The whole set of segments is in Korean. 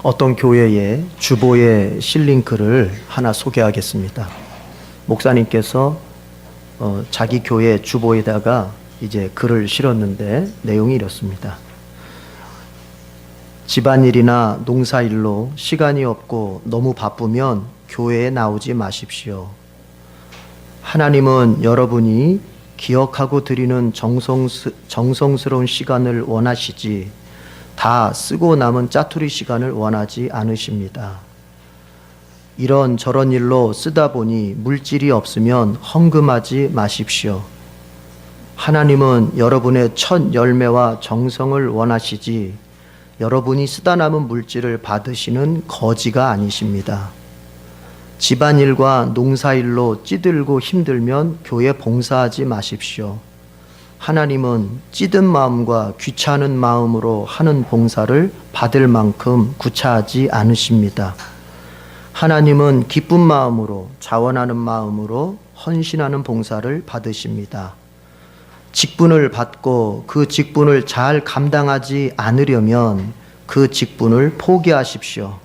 어떤 교회의 주보에 실린 글을 하나 소개하겠습니다. 목사님께서 자기 교회 주보에다가 이제 글을 실었는데 내용이 이렇습니다. 집안일이나 농사일로 시간이 없고 너무 바쁘면 교회에 나오지 마십시오. 하나님은 여러분이 기억하고 드리는 정성스러운 시간을 원하시지 다 쓰고 남은 짜투리 시간을 원하지 않으십니다. 이런 저런 일로 쓰다 보니 물질이 없으면 헌금하지 마십시오. 하나님은 여러분의 첫 열매와 정성을 원하시지 여러분이 쓰다 남은 물질을 받으시는 거지가 아니십니다. 집안일과 농사일로 찌들고 힘들면 교회 봉사하지 마십시오. 하나님은 찌든 마음과 귀찮은 마음으로 하는 봉사를 받을 만큼 구차하지 않으십니다. 하나님은 기쁜 마음으로 자원하는 마음으로 헌신하는 봉사를 받으십니다. 직분을 받고 그 직분을 잘 감당하지 않으려면 그 직분을 포기하십시오.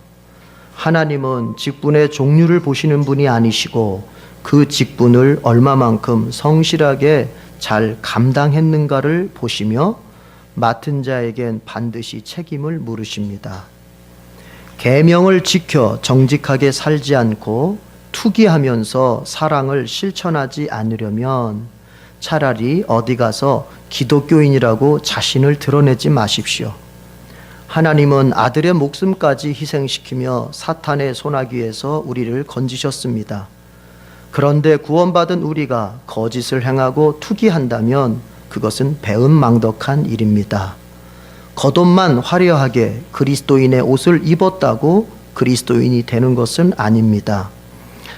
하나님은 직분의 종류를 보시는 분이 아니시고 그 직분을 얼마만큼 성실하게 잘 감당했는가를 보시며 맡은 자에겐 반드시 책임을 물으십니다. 계명을 지켜 정직하게 살지 않고 투기하면서 사랑을 실천하지 않으려면 차라리 어디 가서 기독교인이라고 자신을 드러내지 마십시오. 하나님은 아들의 목숨까지 희생시키며 사탄의 소나기에서 우리를 건지셨습니다. 그런데 구원받은 우리가 거짓을 행하고 투기한다면 그것은 배은망덕한 일입니다. 겉옷만 화려하게 그리스도인의 옷을 입었다고 그리스도인이 되는 것은 아닙니다.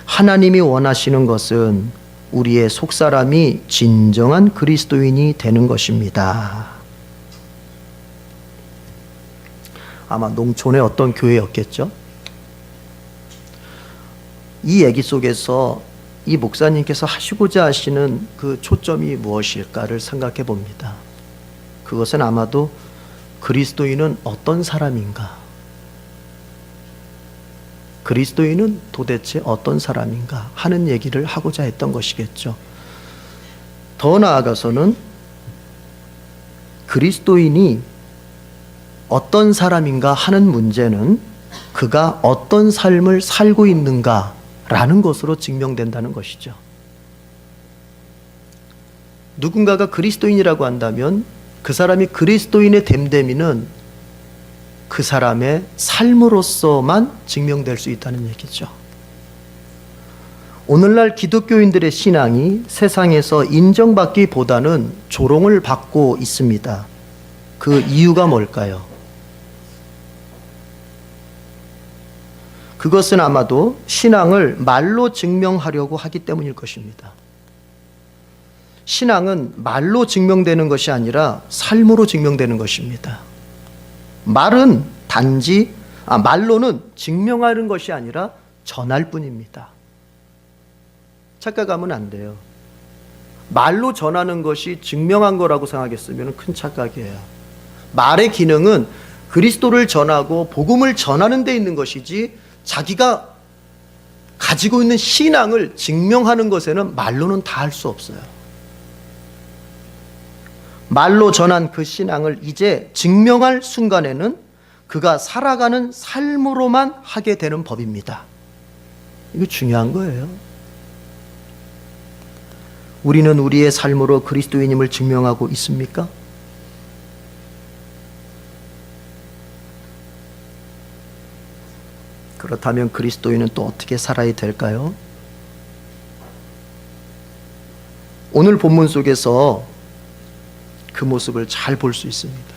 하나님이 원하시는 것은 우리의 속사람이 진정한 그리스도인이 되는 것입니다. 아마 농촌의 어떤 교회였겠죠? 이 얘기 속에서 이 목사님께서 하시고자 하시는 그 초점이 무엇일까를 생각해 봅니다. 그것은 아마도 그리스도인은 어떤 사람인가? 그리스도인은 도대체 어떤 사람인가? 하는 얘기를 하고자 했던 것이겠죠. 더 나아가서는 그리스도인이 어떤 사람인가 하는 문제는 그가 어떤 삶을 살고 있는가 라는 것으로 증명된다는 것이죠. 누군가가 그리스도인이라고 한다면 그 사람이 그리스도인의 됨됨이는 그 사람의 삶으로서만 증명될 수 있다는 얘기죠. 오늘날 기독교인들의 신앙이 세상에서 인정받기보다는 조롱을 받고 있습니다. 그 이유가 뭘까요? 그것은 아마도 신앙을 말로 증명하려고 하기 때문일 것입니다. 신앙은 말로 증명되는 것이 아니라 삶으로 증명되는 것입니다. 말은 단지 말로는 증명하는 것이 아니라 전할 뿐입니다. 착각하면 안 돼요. 말로 전하는 것이 증명한 거라고 생각했으면 큰 착각이에요. 말의 기능은 그리스도를 전하고 복음을 전하는 데 있는 것이지 자기가 가지고 있는 신앙을 증명하는 것에는 말로는 다 할 수 없어요. 말로 전한 그 신앙을 이제 증명할 순간에는 그가 살아가는 삶으로만 하게 되는 법입니다. 이거 중요한 거예요. 우리는 우리의 삶으로 그리스도인임을 증명하고 있습니까? 그렇다면 그리스도인은 또 어떻게 살아야 될까요? 오늘 본문 속에서 그 모습을 잘 볼 수 있습니다.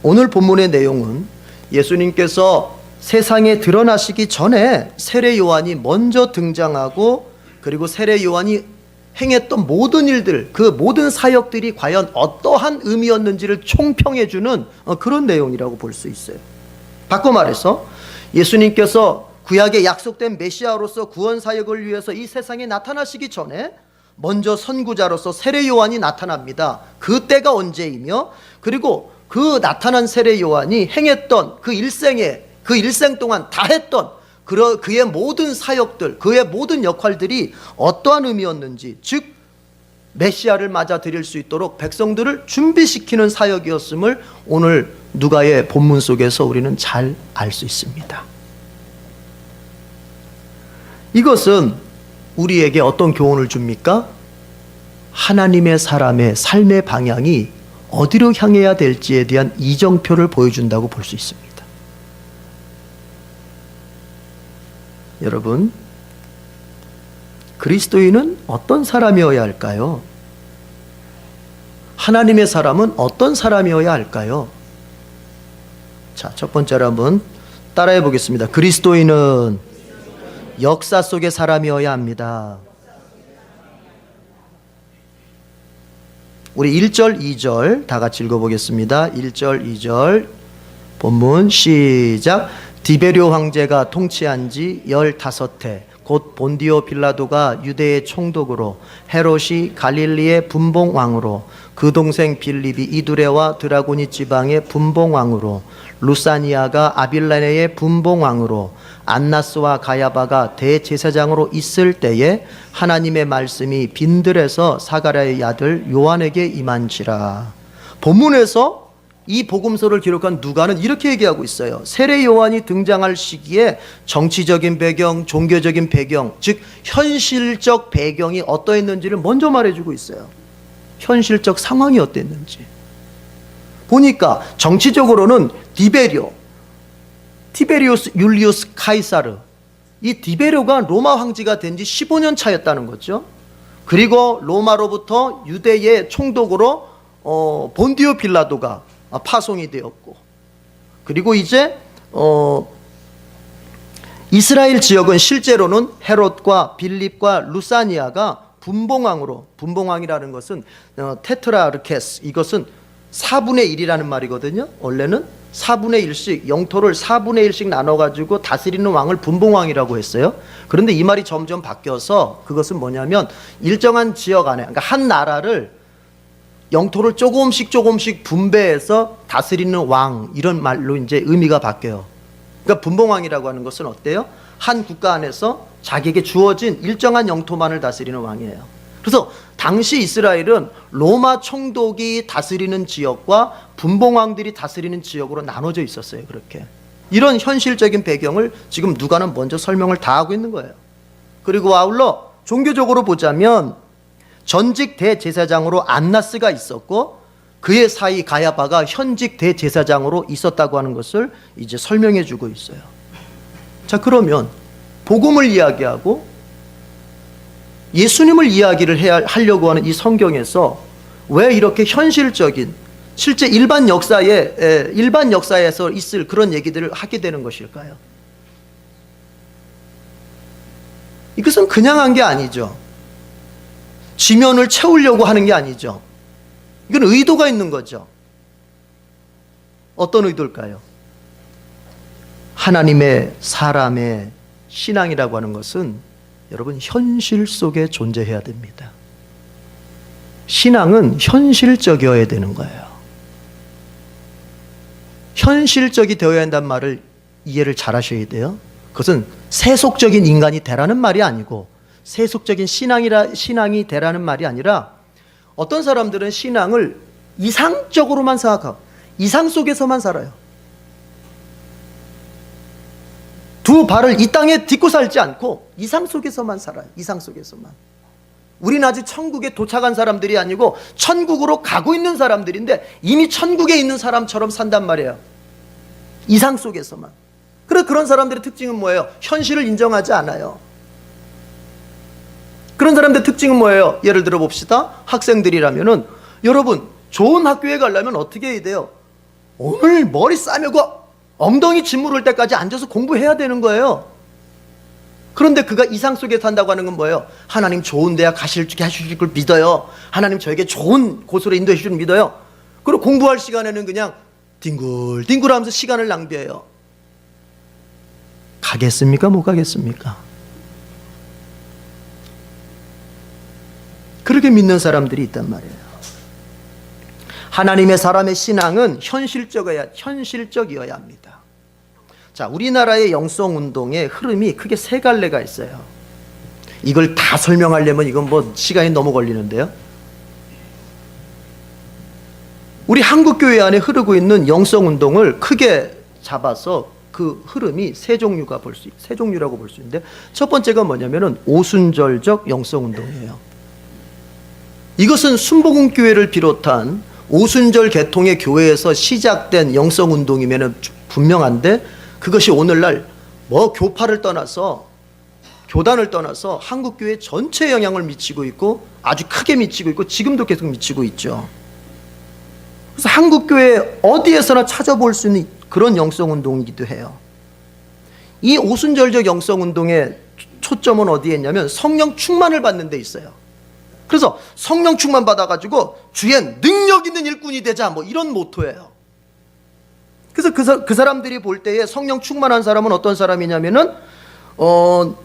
오늘 본문의 내용은 예수님께서 세상에 드러나시기 전에 세례 요한이 먼저 등장하고 그리고 세례 요한이 행했던 모든 일들, 그 모든 사역들이 과연 어떠한 의미였는지를 총평해주는 그런 내용이라고 볼 수 있어요. 바꿔 말해서 예수님께서 구약에 약속된 메시아로서 구원 사역을 위해서 이 세상에 나타나시기 전에 먼저 선구자로서 세례 요한이 나타납니다. 그때가 언제이며 그리고 그 나타난 세례 요한이 행했던 그 일생 동안 다 했던 그의 모든 사역들, 그의 모든 역할들이 어떠한 의미였는지, 즉 메시아를 맞아 드릴 수 있도록 백성들을 준비시키는 사역이었음을 오늘 누가의 본문 속에서 우리는 잘 알 수 있습니다. 이것은 우리에게 어떤 교훈을 줍니까? 하나님의 사람의 삶의 방향이 어디로 향해야 될지에 대한 이정표를 보여준다고 볼 수 있습니다. 여러분, 그리스도인은 어떤 사람이어야 할까요? 하나님의 사람은 어떤 사람이어야 할까요? 자, 첫 번째로 한번 따라해 보겠습니다. 그리스도인은 역사 속의 사람이어야 합니다. 우리 1절, 2절 다 같이 읽어보겠습니다. 1절, 2절 본문 시작. 디베rio 황제가 통치한 지 15해 곧 본디오 빌라도가 유대의 총독으로, 헤롯이 갈릴리의 분봉왕으로, 그 동생 빌립이 이두레와 드라고니 지방의 분봉왕으로, 루사니아가 아빌라네의 분봉왕으로, 안나스와 가야바가 대제사장으로 있을 때에 하나님의 말씀이 빈들에서 사가랴의 아들 요한에게 임한지라. 본문에서 이 복음서를 기록한 누가는 이렇게 얘기하고 있어요. 세례 요한이 등장할 시기에 정치적인 배경, 종교적인 배경, 즉 현실적 배경이 어떠했는지를 먼저 말해주고 있어요. 현실적 상황이 어땠는지 보니까 정치적으로는 티베리우스 율리우스 카이사르, 이 디베료가 로마 황제가 된 지 15년 차였다는 거죠. 그리고 로마로부터 유대의 총독으로 본디오 빌라도가 파송이 되었고, 그리고 이제 이스라엘 지역은 실제로는 헤롯과 빌립과 루사니아가 분봉왕으로, 분봉왕이라는 것은 테트라르케스, 이것은 4분의 1이라는 말이거든요. 원래는 4분의 1씩, 영토를 4분의 1씩 나눠가지고 다스리는 왕을 분봉왕이라고 했어요. 그런데 이 말이 점점 바뀌어서 그것은 뭐냐면 일정한 지역 안에, 그러니까 한 나라를, 영토를 조금씩 분배해서 다스리는 왕, 이런 말로 이제 의미가 바뀌어요. 그러니까 분봉왕이라고 하는 것은 어때요? 한 국가 안에서 자기에게 주어진 일정한 영토만을 다스리는 왕이에요. 그래서 당시 이스라엘은 로마 총독이 다스리는 지역과 분봉왕들이 다스리는 지역으로 나눠져 있었어요. 그렇게 이런 현실적인 배경을 지금 누가는 먼저 설명을 다 하고 있는 거예요. 그리고 아울러 종교적으로 보자면 전직 대제사장으로 안나스가 있었고, 그의 사이 가야바가 현직 대제사장으로 있었다고 하는 것을 이제 설명해 주고 있어요. 자, 그러면 복음을 이야기하고 예수님을 이야기를 하려고 하는 이 성경에서 왜 이렇게 현실적인, 실제 일반 역사에서 있을 그런 얘기들을 하게 되는 것일까요? 이것은 그냥 한 게 아니죠. 지면을 채우려고 하는 게 아니죠. 이건 의도가 있는 거죠. 어떤 의도일까요? 하나님의 사람의 신앙이라고 하는 것은 여러분 현실 속에 존재해야 됩니다. 신앙은 현실적이어야 되는 거예요. 현실적이 되어야 한다는 말을 이해를 잘 하셔야 돼요. 그것은 세속적인 인간이 되라는 말이 아니고, 세속적인 신앙이 되라는 말이 아니라, 어떤 사람들은 신앙을 이상적으로만 생각하고 이상 속에서만 살아요. 두 발을 이 땅에 딛고 살지 않고 이상 속에서만 살아요. 이상 속에서만. 우리는 아직 천국에 도착한 사람들이 아니고 천국으로 가고 있는 사람들인데 이미 천국에 있는 사람처럼 산단 말이에요. 이상 속에서만. 그래서 그런 사람들의 특징은 뭐예요? 현실을 인정하지 않아요. 그런 사람들의 특징은 뭐예요? 예를 들어 봅시다. 학생들이라면은, 여러분 좋은 학교에 가려면 어떻게 해야 돼요? 오늘 머리 싸매고 엉덩이 짓무를 때까지 앉아서 공부해야 되는 거예요. 그런데 그가 이상 속에 산다고 하는 건 뭐예요? 하나님 좋은 대학 가실 줄 해주실 걸 믿어요. 하나님 저에게 좋은 곳으로 인도해 주실 줄 믿어요. 그리고 공부할 시간에는 그냥 뒹굴뒹굴 하면서 시간을 낭비해요. 가겠습니까? 못 가겠습니까? 그렇게 믿는 사람들이 있단 말이에요. 하나님의 사람의 신앙은 현실적이어야 합니다. 자, 우리나라의 영성운동의 흐름이 크게 세 갈래가 있어요. 이걸 다 설명하려면 이건 뭐 시간이 너무 걸리는데요. 우리 한국교회 안에 흐르고 있는 영성운동을 크게 잡아서 그 흐름이 세 종류라고 볼 수 있는데, 첫 번째가 뭐냐면은 오순절적 영성운동이에요. 이것은 순복음교회를 비롯한 오순절 계통의 교회에서 시작된 영성운동이면 분명한데, 그것이 오늘날 뭐 교파를 떠나서 교단을 떠나서 한국교회 전체에 영향을 미치고 있고 아주 크게 미치고 있고 지금도 계속 미치고 있죠. 그래서 한국교회 어디에서나 찾아볼 수 있는 그런 영성운동이기도 해요. 이 오순절적 영성운동의 초점은 어디에 있냐면 성령 충만을 받는 데 있어요. 그래서 성령 충만 받아가지고 주엔 능력 있는 일꾼이 되자, 뭐 이런 모토예요. 그래서 그 사람들이 볼 때에 성령 충만한 사람은 어떤 사람이냐면은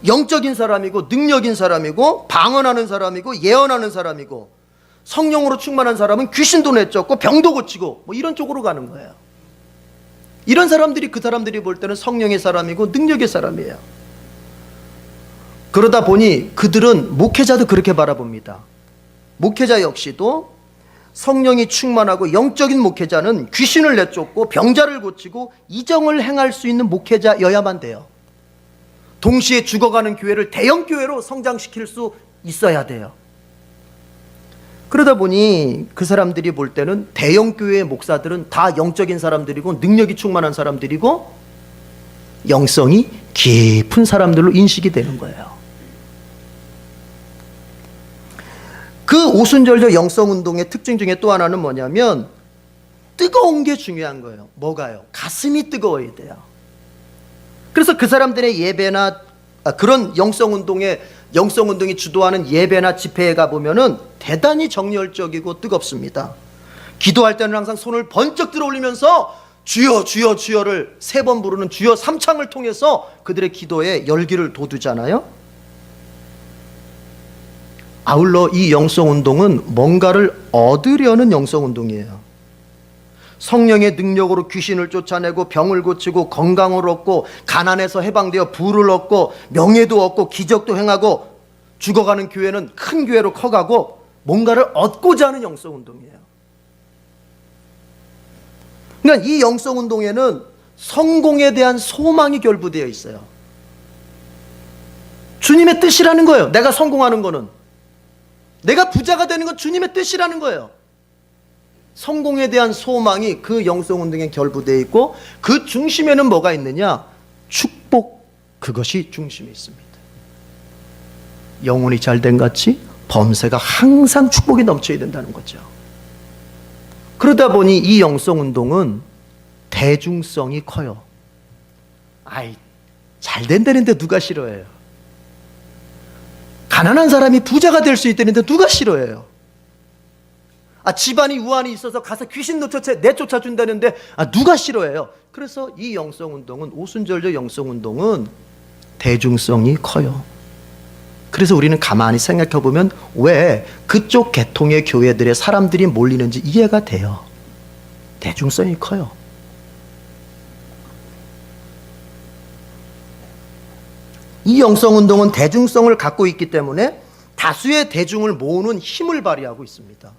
영적인 사람이고 능력인 사람이고 방언하는 사람이고 예언하는 사람이고, 성령으로 충만한 사람은 귀신도 내쫓고 병도 고치고 뭐 이런 쪽으로 가는 거예요. 이런 사람들이 그 사람들이 볼 때는 성령의 사람이고 능력의 사람이에요. 그러다 보니 그들은 목회자도 그렇게 바라봅니다. 목회자 역시도 성령이 충만하고 영적인 목회자는 귀신을 내쫓고 병자를 고치고 이정을 행할 수 있는 목회자여야만 돼요. 동시에 죽어가는 교회를 대형교회로 성장시킬 수 있어야 돼요. 그러다 보니 그 사람들이 볼 때는 대형교회의 목사들은 다 영적인 사람들이고 능력이 충만한 사람들이고 영성이 깊은 사람들로 인식이 되는 거예요. 그 오순절적 영성운동의 특징 중에 또 하나는 뭐냐면 뜨거운 게 중요한 거예요. 뭐가요? 가슴이 뜨거워야 돼요. 그래서 그 사람들의 예배나 그런 영성운동이 주도하는 예배나 집회에 가보면은 대단히 정열적이고 뜨겁습니다. 기도할 때는 항상 손을 번쩍 들어 올리면서 주여 주여 주여를 3번 부르는 주여 삼창을 통해서 그들의 기도에 열기를 돋우잖아요. 아울러 이 영성운동은 뭔가를 얻으려는 영성운동이에요. 성령의 능력으로 귀신을 쫓아내고 병을 고치고 건강을 얻고 가난에서 해방되어 부를 얻고 명예도 얻고 기적도 행하고 죽어가는 교회는 큰 교회로 커가고 뭔가를 얻고자 하는 영성운동이에요. 그러니까 이 영성운동에는 성공에 대한 소망이 결부되어 있어요. 주님의 뜻이라는 거예요. 내가 성공하는 거는, 내가 부자가 되는 건 주님의 뜻이라는 거예요. 성공에 대한 소망이 그 영성운동에 결부되어 있고 그 중심에는 뭐가 있느냐? 축복, 그것이 중심에 있습니다. 영혼이 잘된 같이 범세가 항상 축복이 넘쳐야 된다는 거죠. 그러다 보니 이 영성운동은 대중성이 커요. 잘 된다는데 누가 싫어해요? 가난한 사람이 부자가 될 수 있다는데 누가 싫어해요? 집안이 우환이 있어서 가서 귀신 내쫓아 준다는데 누가 싫어해요? 그래서 이 영성운동은, 오순절적 영성운동은 대중성이 커요. 그래서 우리는 가만히 생각해 보면 왜 그쪽 계통의 교회들의 사람들이 몰리는지 이해가 돼요. 대중성이 커요. 이 영성운동은 대중성을 갖고 있기 때문에 다수의 대중을 모으는 힘을 발휘하고 있습니다.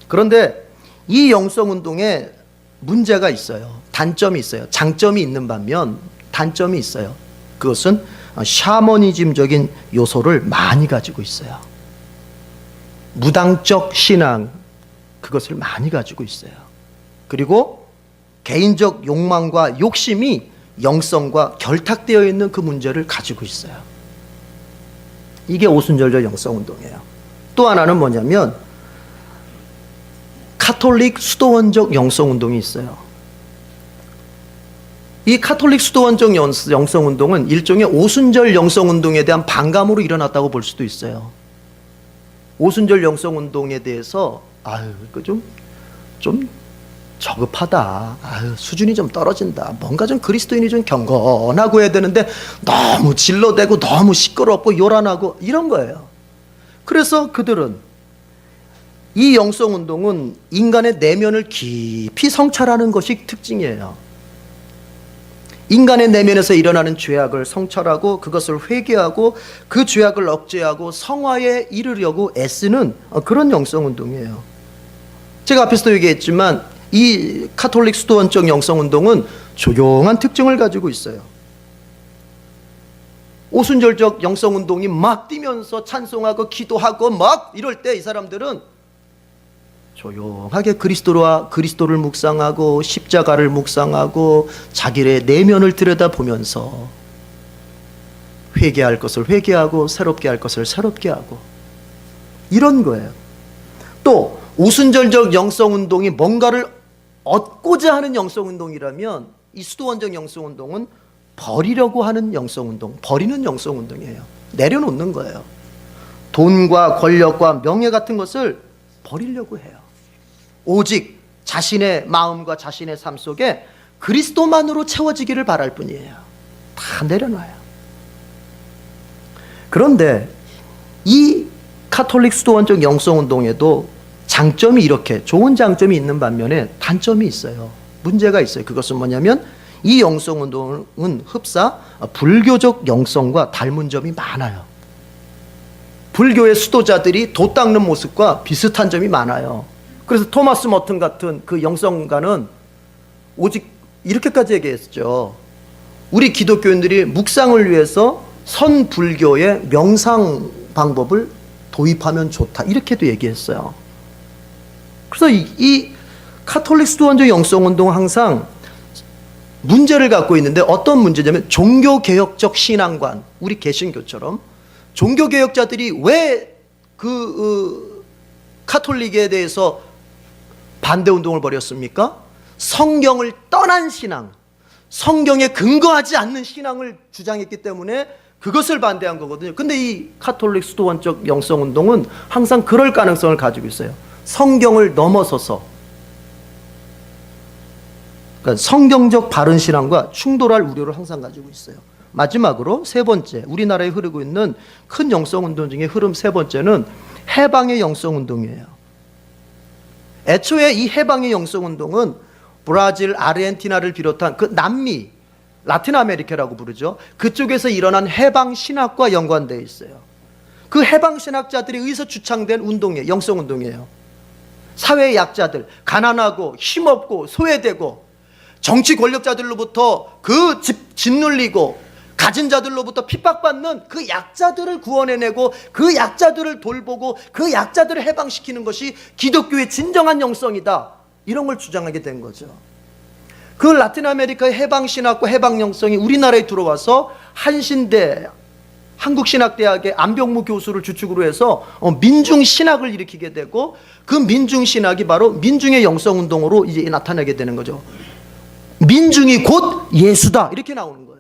그런데 이 영성운동에 문제가 있어요. 단점이 있어요. 장점이 있는 반면 단점이 있어요. 그것은 샤머니즘적인 요소를 많이 가지고 있어요. 무당적 신앙, 그것을 많이 가지고 있어요. 그리고 개인적 욕망과 욕심이 영성과 결탁되어 있는 그 문제를 가지고 있어요. 이게 오순절적 영성운동이에요. 또 하나는 뭐냐면 카톨릭 수도원적 영성운동이 있어요. 이 카톨릭 수도원적 영성운동은 일종의 오순절 영성운동에 대한 반감으로 일어났다고 볼 수도 있어요. 오순절 영성운동에 대해서 좀 저급하다, 수준이 좀 떨어진다, 뭔가 좀 그리스도인이 좀 경건하고 해야 되는데 너무 질러대고 너무 시끄럽고 요란하고 이런 거예요. 그래서 그들은 이 영성운동은 인간의 내면을 깊이 성찰하는 것이 특징이에요. 인간의 내면에서 일어나는 죄악을 성찰하고 그것을 회개하고 그 죄악을 억제하고 성화에 이르려고 애쓰는 그런 영성운동이에요. 제가 앞에서도 얘기했지만 이 카톨릭 수도원적 영성운동은 조용한 특징을 가지고 있어요. 오순절적 영성운동이 막 뛰면서 찬송하고 기도하고 막 이럴 때 이 사람들은 조용하게 그리스도를 묵상하고 십자가를 묵상하고 자기의 내면을 들여다보면서 회개할 것을 회개하고 새롭게 할 것을 새롭게 하고 이런 거예요. 또 오순절적 영성운동이 뭔가를 얻고자 하는 영성운동이라면 이 수도원적 영성운동은 버리려고 하는 영성운동, 버리는 영성운동이에요. 내려놓는 거예요. 돈과 권력과 명예 같은 것을 버리려고 해요. 오직 자신의 마음과 자신의 삶 속에 그리스도만으로 채워지기를 바랄 뿐이에요. 다 내려놔요. 그런데 이 카톨릭 수도원적 영성운동에도 장점이 이렇게 좋은 장점이 있는 반면에 단점이 있어요. 문제가 있어요. 그것은 뭐냐면 이 영성운동은 흡사 불교적 영성과 닮은 점이 많아요. 불교의 수도자들이 도 닦는 모습과 비슷한 점이 많아요. 그래서 토마스 머튼 같은 그 영성가는 오직 이렇게까지 얘기했죠. 우리 기독교인들이 묵상을 위해서 선불교의 명상 방법을 도입하면 좋다, 이렇게도 얘기했어요. 그래서 이 카톨릭 수도원적 영성운동은 항상 문제를 갖고 있는데, 어떤 문제냐면 종교개혁적 신앙관, 우리 개신교처럼 종교개혁자들이 왜 카톨릭에 대해서 반대운동을 벌였습니까? 성경을 떠난 신앙, 성경에 근거하지 않는 신앙을 주장했기 때문에 그것을 반대한 거거든요. 근데 이 카톨릭 수도원적 영성운동은 항상 그럴 가능성을 가지고 있어요. 성경을 넘어서서, 그러니까 성경적 바른 신앙과 충돌할 우려를 항상 가지고 있어요. 마지막으로 세 번째, 우리나라에 흐르고 있는 큰 영성운동 중에 흐름 세 번째는 해방의 영성운동이에요. 애초에 이 해방의 영성운동은 브라질, 아르헨티나를 비롯한 그 남미, 라틴 아메리카라고 부르죠. 그쪽에서 일어난 해방 신학과 연관되어 있어요. 그 해방 신학자들에 의해서 주창된 운동이에요. 영성운동이에요. 사회의 약자들, 가난하고 힘없고 소외되고 정치 권력자들로부터 짓눌리고 가진 자들로부터 핍박받는 그 약자들을 구원해내고 그 약자들을 돌보고 그 약자들을 해방시키는 것이 기독교의 진정한 영성이다, 이런 걸 주장하게 된 거죠. 그 라틴 아메리카의 해방신학과 해방영성이 우리나라에 들어와서 한신대, 한국신학대학의 안병무 교수를 주축으로 해서 민중신학을 일으키게 되고, 그 민중신학이 바로 민중의 영성운동으로 이제 나타나게 되는 거죠. 민중이 곧 예수다, 이렇게 나오는 거예요.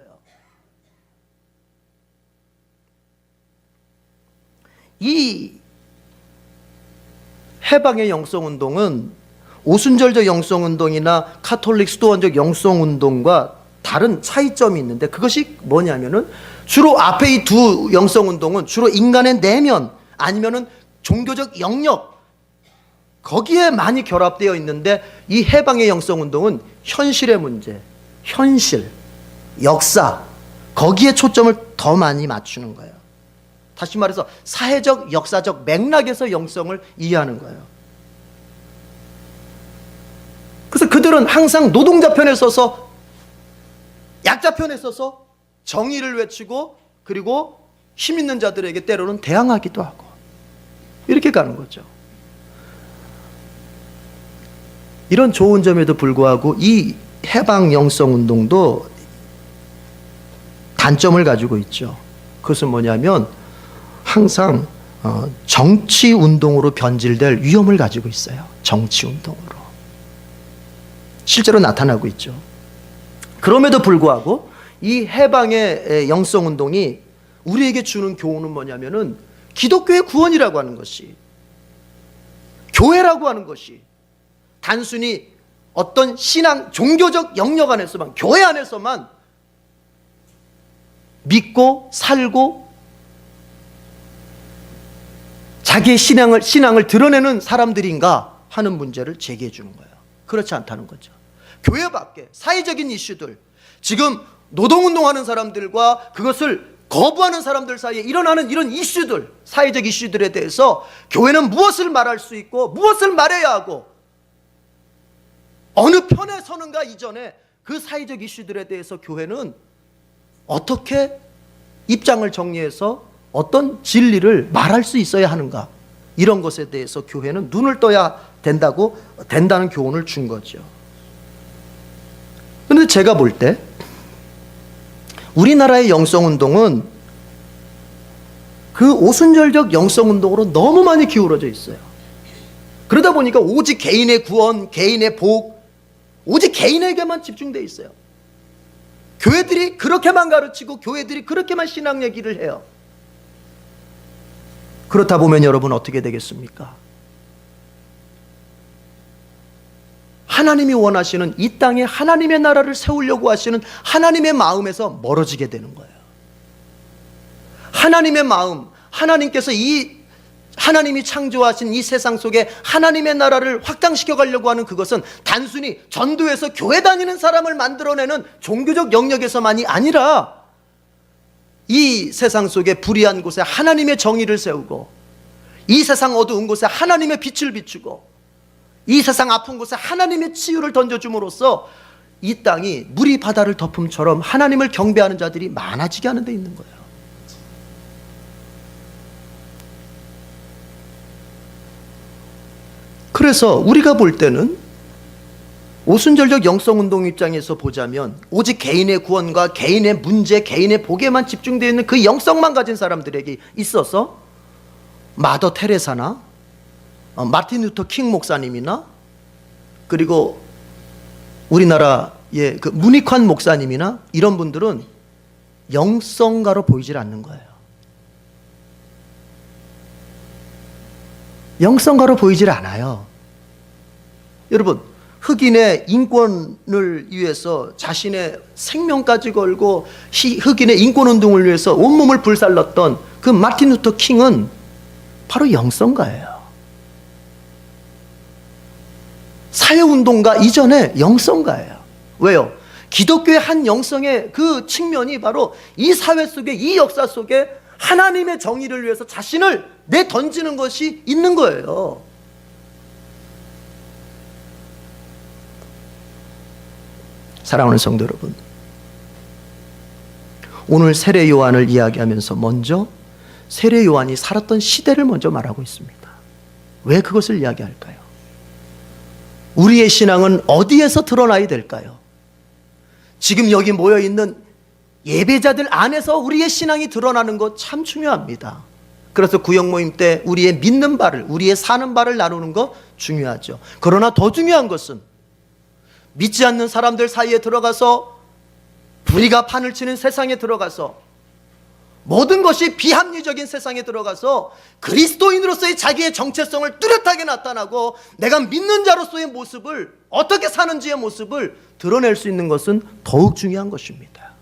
이 해방의 영성운동은 오순절적 영성운동이나 카톨릭 수도원적 영성운동과 다른 차이점이 있는데, 그것이 뭐냐면은 주로 앞에 이 두 영성운동은 주로 인간의 내면 아니면은 종교적 영역, 거기에 많이 결합되어 있는데, 이 해방의 영성운동은 현실의 문제, 현실, 역사, 거기에 초점을 더 많이 맞추는 거예요. 다시 말해서 사회적, 역사적 맥락에서 영성을 이해하는 거예요. 그래서 그들은 항상 노동자 편에 서서, 약자 편에 서서 정의를 외치고, 그리고 힘 있는 자들에게 때로는 대항하기도 하고, 이렇게 가는 거죠. 이런 좋은 점에도 불구하고 이 해방 영성운동도 단점을 가지고 있죠. 그것은 뭐냐면 항상 정치운동으로 변질될 위험을 가지고 있어요. 정치운동으로 실제로 나타나고 있죠. 그럼에도 불구하고 이 해방의 영성운동이 우리에게 주는 교훈은 뭐냐면은 기독교의 구원이라고 하는 것이, 교회라고 하는 것이 단순히 어떤 신앙, 종교적 영역 안에서만, 교회 안에서만 믿고 살고 자기의 신앙을 드러내는 사람들인가 하는 문제를 제기해 주는 거예요. 그렇지 않다는 거죠. 교회 밖에 사회적인 이슈들, 지금 노동운동하는 사람들과 그것을 거부하는 사람들 사이에 일어나는 이런 이슈들, 사회적 이슈들에 대해서 교회는 무엇을 말할 수 있고 무엇을 말해야 하고 어느 편에 서는가 이전에 그 사회적 이슈들에 대해서 교회는 어떻게 입장을 정리해서 어떤 진리를 말할 수 있어야 하는가, 이런 것에 대해서 교회는 눈을 떠야 된다는 교훈을 준 거죠. 그런데 제가 볼 때 우리나라의 영성운동은 그 오순절적 영성운동으로 너무 많이 기울어져 있어요. 그러다 보니까 오직 개인의 구원, 개인의 복, 오직 개인에게만 집중되어 있어요. 교회들이 그렇게만 가르치고 교회들이 그렇게만 신앙 얘기를 해요. 그렇다 보면 여러분 어떻게 되겠습니까? 하나님이 원하시는 이 땅에 하나님의 나라를 세우려고 하시는 하나님의 마음에서 멀어지게 되는 거예요. 하나님의 마음, 하나님께서 하나님이 창조하신 이 세상 속에 하나님의 나라를 확장시켜 가려고 하는 그것은 단순히 전도해서 교회 다니는 사람을 만들어내는 종교적 영역에서만이 아니라 이 세상 속에 불의한 곳에 하나님의 정의를 세우고, 이 세상 어두운 곳에 하나님의 빛을 비추고, 이 세상 아픈 곳에 하나님의 치유를 던져줌으로써 이 땅이 물이 바다를 덮음처럼 하나님을 경배하는 자들이 많아지게 하는 데 있는 거예요. 그래서 우리가 볼 때는 오순절적 영성운동 입장에서 보자면 오직 개인의 구원과 개인의 문제, 개인의 복에만 집중되어 있는 그 영성만 가진 사람들에게 있어서 마더 테레사나 마틴 루터 킹 목사님이나 그리고 우리나라의 그 문익환 목사님이나 이런 분들은 영성가로 보이질 않는 거예요. 영성가로 보이질 않아요. 여러분, 흑인의 인권을 위해서 자신의 생명까지 걸고 흑인의 인권운동을 위해서 온몸을 불살랐던 그 마틴 루터 킹은 바로 영성가예요. 사회운동가 이전에 영성가예요. 왜요? 기독교의 한 영성의 그 측면이 바로 이 사회 속에, 이 역사 속에 하나님의 정의를 위해서 자신을 내던지는 것이 있는 거예요. 사랑하는 성도 여러분, 오늘 세례 요한을 이야기하면서 먼저 세례 요한이 살았던 시대를 먼저 말하고 있습니다. 왜 그것을 이야기할까요? 우리의 신앙은 어디에서 드러나야 될까요? 지금 여기 모여있는 예배자들 안에서 우리의 신앙이 드러나는 것 참 중요합니다. 그래서 구역 모임 때 우리의 믿는 바를, 우리의 사는 바를 나누는 거 중요하죠. 그러나 더 중요한 것은 믿지 않는 사람들 사이에 들어가서 불의가 판을 치는 세상에 들어가서 모든 것이 비합리적인 세상에 들어가서 그리스도인으로서의 자기의 정체성을 뚜렷하게 나타나고 내가 믿는 자로서의 모습을, 어떻게 사는지의 모습을 드러낼 수 있는 것은 더욱 중요한 것입니다.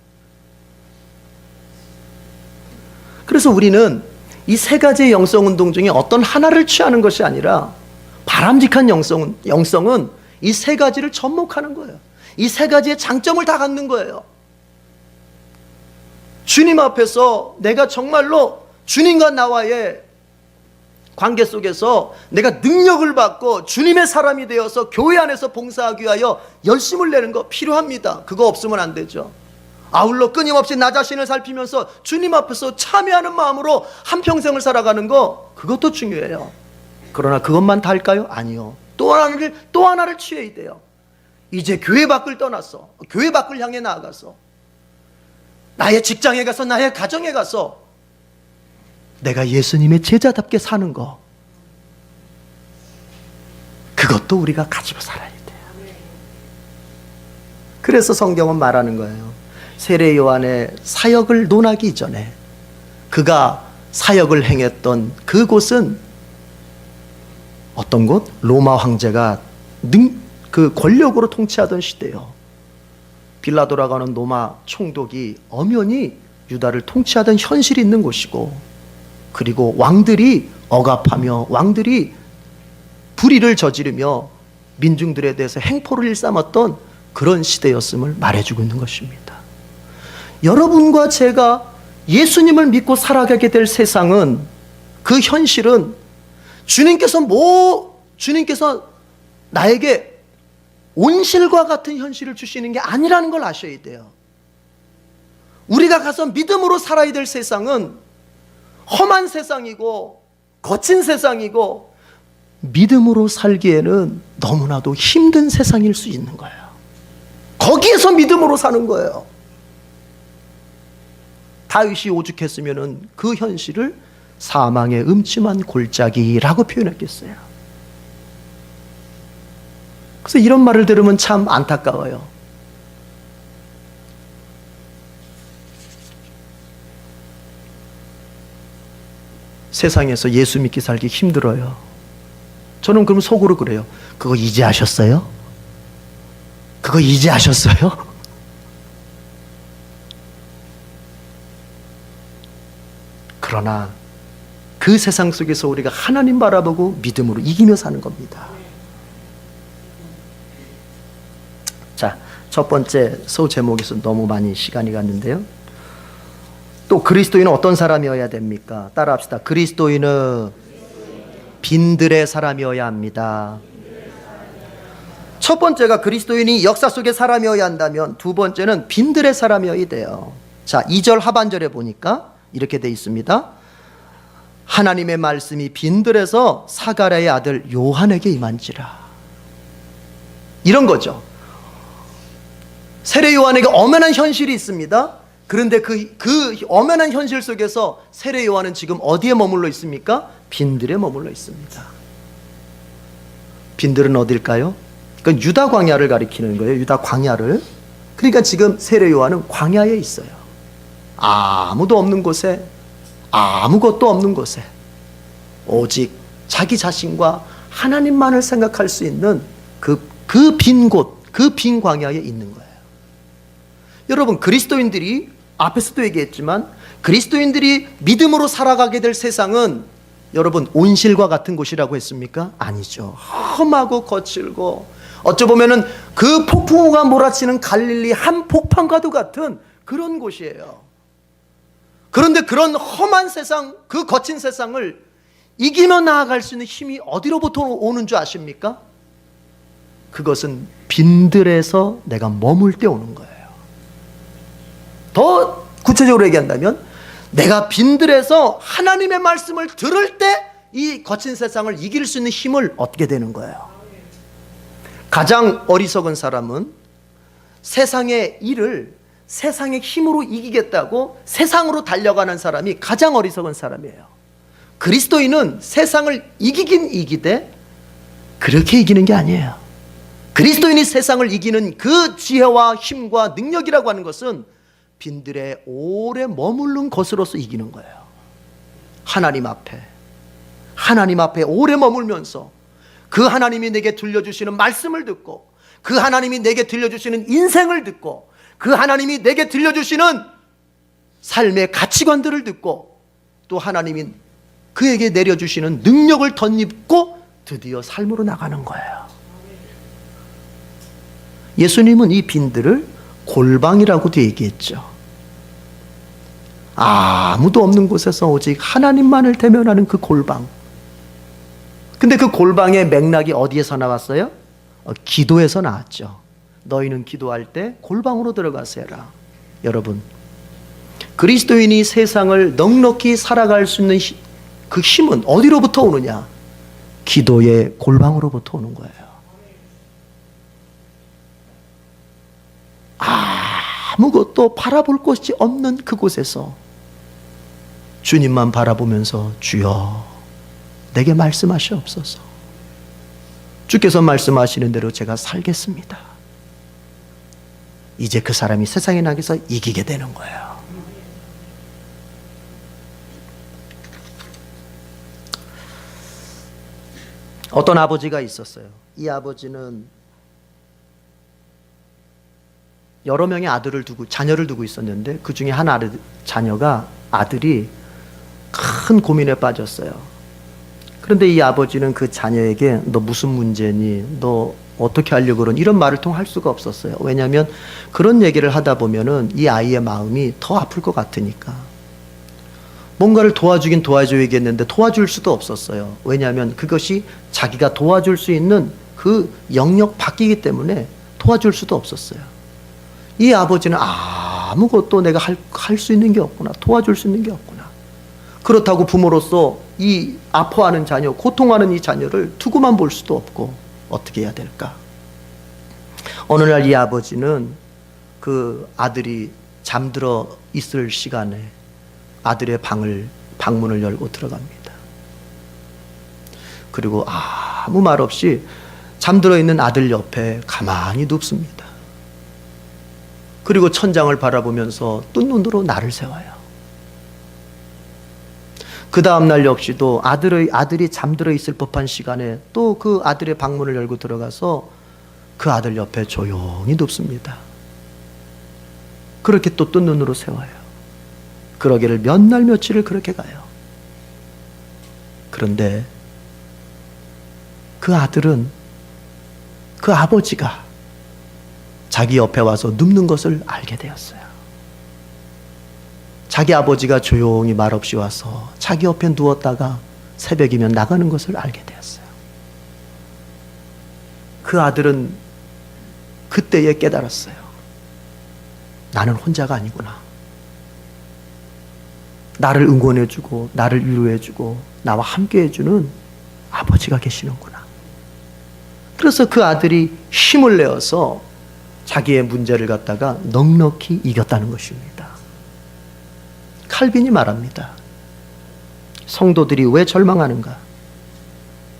그래서 우리는 이 세 가지의 영성운동 중에 어떤 하나를 취하는 것이 아니라 바람직한 영성은 이 세 가지를 접목하는 거예요. 이 세 가지의 장점을 다 갖는 거예요. 주님 앞에서 내가 정말로 주님과 나와의 관계 속에서 내가 능력을 받고 주님의 사람이 되어서 교회 안에서 봉사하기 위하여 열심을 내는 거 필요합니다. 그거 없으면 안 되죠. 아울러 끊임없이 나 자신을 살피면서 주님 앞에서 참여하는 마음으로 한평생을 살아가는 거, 그것도 중요해요. 그러나 그것만 다 할까요? 아니요. 또 하나를 취해야 돼요. 이제 교회 밖을 떠나서, 교회 밖을 향해 나아가서, 나의 직장에 가서, 나의 가정에 가서 내가 예수님의 제자답게 사는 거, 그것도 우리가 가지고 살아야 돼요. 그래서 성경은 말하는 거예요. 세례 요한의 사역을 논하기 이전에 그가 사역을 행했던 그곳은 어떤 곳? 로마 황제가 그 권력으로 통치하던 시대요. 빌라도라고 하는 로마 총독이 엄연히 유다를 통치하던 현실이 있는 곳이고, 그리고 왕들이 억압하며 왕들이 불의를 저지르며 민중들에 대해서 행포를 일삼았던 그런 시대였음을 말해주고 있는 것입니다. 여러분과 제가 예수님을 믿고 살아가게 될 세상은, 그 현실은 주님께서 나에게 온실과 같은 현실을 주시는 게 아니라는 걸 아셔야 돼요. 우리가 가서 믿음으로 살아야 될 세상은 험한 세상이고 거친 세상이고 믿음으로 살기에는 너무나도 힘든 세상일 수 있는 거예요. 거기에서 믿음으로 사는 거예요. 다윗이 오죽했으면 그 현실을 사망의 음침한 골짜기라고 표현했겠어요. 그래서 이런 말을 들으면 참 안타까워요. 세상에서 예수 믿기 살기 힘들어요. 저는 그럼 속으로 그래요. 그거 이제 아셨어요? 그거 이제 아셨어요? 그러나 그 세상 속에서 우리가 하나님 바라보고 믿음으로 이기며 사는 겁니다. 자, 첫 번째 소 제목에서 너무 많이 시간이 갔는데요. 또 그리스도인은 어떤 사람이어야 됩니까? 따라합시다. 그리스도인은 빈들의 사람이어야 합니다. 첫 번째가 그리스도인이 역사 속의 사람이어야 한다면, 두 번째는 빈들의 사람이어야 돼요. 자, 2절 하반절에 보니까 이렇게 돼 있습니다. 하나님의 말씀이 빈들에서 사가랴의 아들 요한에게 임한지라. 이런 거죠. 세례 요한에게 엄연한 현실이 있습니다. 그런데 그 엄연한 현실 속에서 세례 요한은 지금 어디에 머물러 있습니까? 빈들에 머물러 있습니다. 빈들은 어딜까요? 그러니까 유다 광야를 가리키는 거예요. 유다 광야를. 그러니까 지금 세례 요한은 광야에 있어요. 아무도 없는 곳에, 아무것도 없는 곳에 오직 자기 자신과 하나님만을 생각할 수 있는 그 빈 곳, 그 빈 광야에 있는 거예요. 여러분, 그리스도인들이, 앞에서도 얘기했지만 그리스도인들이 믿음으로 살아가게 될 세상은 여러분 온실과 같은 곳이라고 했습니까? 아니죠. 험하고 거칠고 어쩌보면은 그 폭풍우가 몰아치는 갈릴리 한복판과도 같은 그런 곳이에요. 그런데 그런 험한 세상, 그 거친 세상을 이기며 나아갈 수 있는 힘이 어디로부터 오는 줄 아십니까? 그것은 빈들에서 내가 머물 때 오는 거예요. 더 구체적으로 얘기한다면 내가 빈들에서 하나님의 말씀을 들을 때 이 거친 세상을 이길 수 있는 힘을 얻게 되는 거예요. 가장 어리석은 사람은 세상의 일을 세상의 힘으로 이기겠다고 세상으로 달려가는 사람이 가장 어리석은 사람이에요. 그리스도인은 세상을 이기긴 이기되 그렇게 이기는 게 아니에요. 그리스도인이 세상을 이기는 그 지혜와 힘과 능력이라고 하는 것은 빈들에 오래 머무른 것으로서 이기는 거예요. 하나님 앞에 오래 머물면서 그 하나님이 내게 들려주시는 말씀을 듣고, 그 하나님이 내게 들려주시는 인생을 듣고, 그 하나님이 내게 들려주시는 삶의 가치관들을 듣고, 또 하나님이 그에게 내려주시는 능력을 덧입고 드디어 삶으로 나가는 거예요. 예수님은 이 빈들을 골방이라고도 얘기했죠. 아무도 없는 곳에서 오직 하나님만을 대면하는 그 골방. 근데 그 골방의 맥락이 어디에서 나왔어요? 기도에서 나왔죠. 너희는 기도할 때 골방으로 들어가서 해라. 여러분, 그리스도인이 세상을 넉넉히 살아갈 수 있는 그 힘은 어디로부터 오느냐? 기도의 골방으로부터 오는 거예요. 아무것도 바라볼 곳이 없는 그곳에서 주님만 바라보면서 주여 내게 말씀하시옵소서. 주께서 말씀하시는 대로 제가 살겠습니다. 이제 그 사람이 세상에 나가서 이기게 되는 거예요. 어떤 아버지가 있었어요. 이 아버지는 여러 명의 자녀를 두고 있었는데 그 중에 한 자녀가 아들이 큰 고민에 빠졌어요. 그런데 이 아버지는 그 자녀에게 너 무슨 문제니? 너 어떻게 하려고 그러니? 이런 말을 통할 수가 없었어요. 왜냐하면 그런 얘기를 하다 보면은 이 아이의 마음이 더 아플 것 같으니까. 뭔가를 도와주긴 도와줘야겠는데 도와줄 수도 없었어요. 왜냐하면 그것이 자기가 도와줄 수 있는 그 영역 밖이기 때문에 도와줄 수도 없었어요. 이 아버지는 아무것도 내가 할 수 있는 게 없구나. 도와줄 수 있는 게 없구나. 그렇다고 부모로서 이 아파하는 자녀, 고통하는 이 자녀를 두고만 볼 수도 없고 어떻게 해야 될까? 어느 날 이 아버지는 그 아들이 잠들어 있을 시간에 아들의 방문을 열고 들어갑니다. 그리고 아무 말 없이 잠들어 있는 아들 옆에 가만히 눕습니다. 그리고 천장을 바라보면서 뜬 눈으로 나를 세워요. 그 다음날 역시도 아들이 잠들어 있을 법한 시간에 또 그 아들의 방문을 열고 들어가서 그 아들 옆에 조용히 눕습니다. 그렇게 또 뜬 눈으로 세워요. 그러기를 몇 날 며칠을 그렇게 가요. 그런데 그 아들은 그 아버지가 자기 옆에 와서 눕는 것을 알게 되었어요. 자기 아버지가 조용히 말없이 와서 자기 옆에 누웠다가 새벽이면 나가는 것을 알게 되었어요. 그 아들은 그때에 깨달았어요. 나는 혼자가 아니구나. 나를 응원해주고 나를 위로해주고 나와 함께해주는 아버지가 계시는구나. 그래서 그 아들이 힘을 내어서 자기의 문제를 갖다가 넉넉히 이겼다는 것입니다. 칼빈이 말합니다. 성도들이 왜 절망하는가?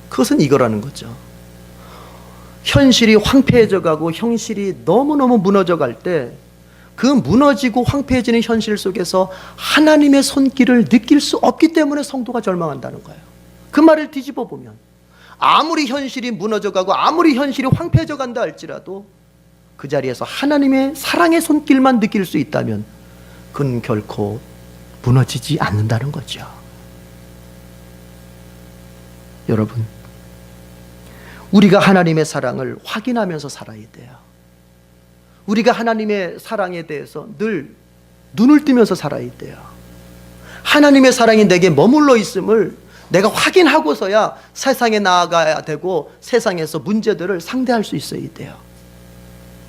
그것은 이거라는 거죠. 현실이 황폐해져 가고 현실이 너무너무 무너져 갈 때 그 무너지고 황폐해지는 현실 속에서 하나님의 손길을 느낄 수 없기 때문에 성도가 절망한다는 거예요. 그 말을 뒤집어 보면 아무리 현실이 무너져 가고 아무리 현실이 황폐해져 간다 할지라도 그 자리에서 하나님의 사랑의 손길만 느낄 수 있다면 그는 결코 무너지지 않는다는 거죠. 여러분, 우리가 하나님의 사랑을 확인하면서 살아야 돼요. 우리가 하나님의 사랑에 대해서 늘 눈을 뜨면서 살아야 돼요. 하나님의 사랑이 내게 머물러 있음을 내가 확인하고서야 세상에 나아가야 되고 세상에서 문제들을 상대할 수 있어야 돼요.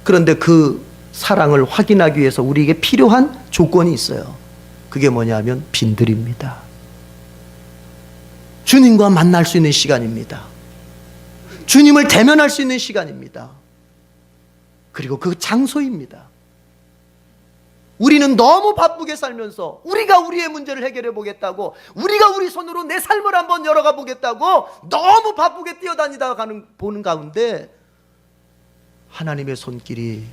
그런데 그 사랑을 확인하기 위해서 우리에게 필요한 조건이 있어요. 그게 뭐냐면 빈들입니다. 주님과 만날 수 있는 시간입니다. 주님을 대면할 수 있는 시간입니다. 그리고 그 장소입니다. 우리는 너무 바쁘게 살면서 우리가 우리의 문제를 해결해 보겠다고, 우리가 우리 손으로 내 삶을 한번 열어가 보겠다고 너무 바쁘게 뛰어다니다 보는 가운데 하나님의 손길이,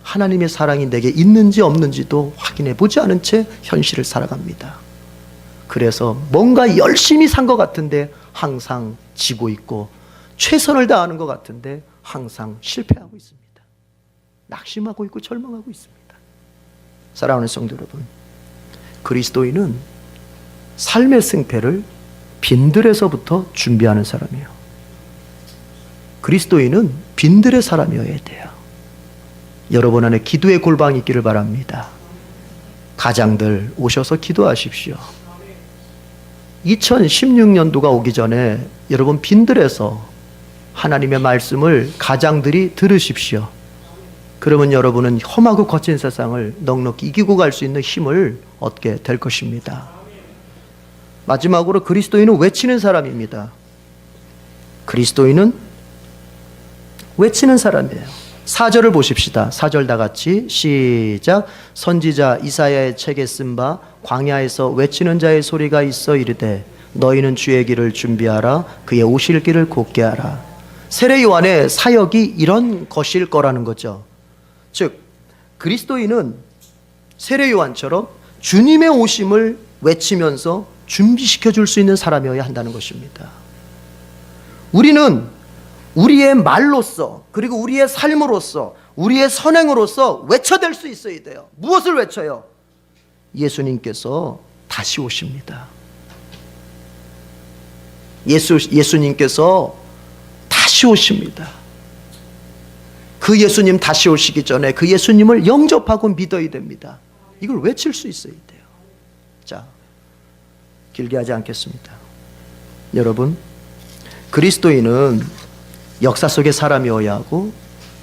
하나님의 사랑이 내게 있는지 없는지도 확인해 보지 않은 채 현실을 살아갑니다. 그래서 뭔가 열심히 산 것 같은데 항상 지고 있고, 최선을 다하는 것 같은데 항상 실패하고 있습니다. 낙심하고 있고 절망하고 있습니다. 사랑하는 성도 여러분, 그리스도인은 삶의 승패를 빈들에서부터 준비하는 사람이에요. 그리스도인은 빈들의 사람이어야 돼요. 여러분 안에 기도의 골방이 있기를 바랍니다. 가장들 오셔서 기도하십시오. 2016년도가 오기 전에 여러분 빈들에서 하나님의 말씀을 가장들이 들으십시오. 그러면 여러분은 험하고 거친 세상을 넉넉히 이기고 갈 수 있는 힘을 얻게 될 것입니다. 마지막으로 그리스도인은 외치는 사람입니다. 그리스도인은 외치는 사람이에요. 4절을 보십시다. 4절 다 같이 시작. 선지자 이사야의 책에 쓴 바 광야에서 외치는 자의 소리가 있어 이르되 너희는 주의 길을 준비하라. 그의 오실 길을 곧게 하라. 세례 요한의 사역이 이런 것일 거라는 거죠. 즉 그리스도인은 세례 요한처럼 주님의 오심을 외치면서 준비시켜 줄 수 있는 사람이어야 한다는 것입니다. 우리는 우리의 말로써, 그리고 우리의 삶으로써, 우리의 선행으로써 외쳐댈 수 있어야 돼요. 무엇을 외쳐요? 예수님께서 다시 오십니다. 예수님께서 다시 오십니다. 그 예수님 다시 오시기 전에 그 예수님을 영접하고 믿어야 됩니다. 이걸 외칠 수 있어야 돼요. 자, 길게 하지 않겠습니다. 여러분, 그리스도인은 역사 속의 사람이어야 하고,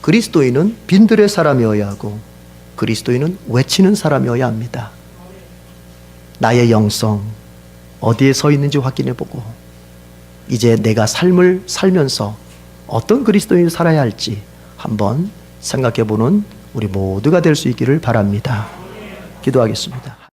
그리스도인은 빈들의 사람이어야 하고, 그리스도인은 외치는 사람이어야 합니다. 나의 영성 어디에 서 있는지 확인해보고, 이제 내가 삶을 살면서 어떤 그리스도인을 살아야 할지 한번 생각해보는 우리 모두가 될 수 있기를 바랍니다. 기도하겠습니다.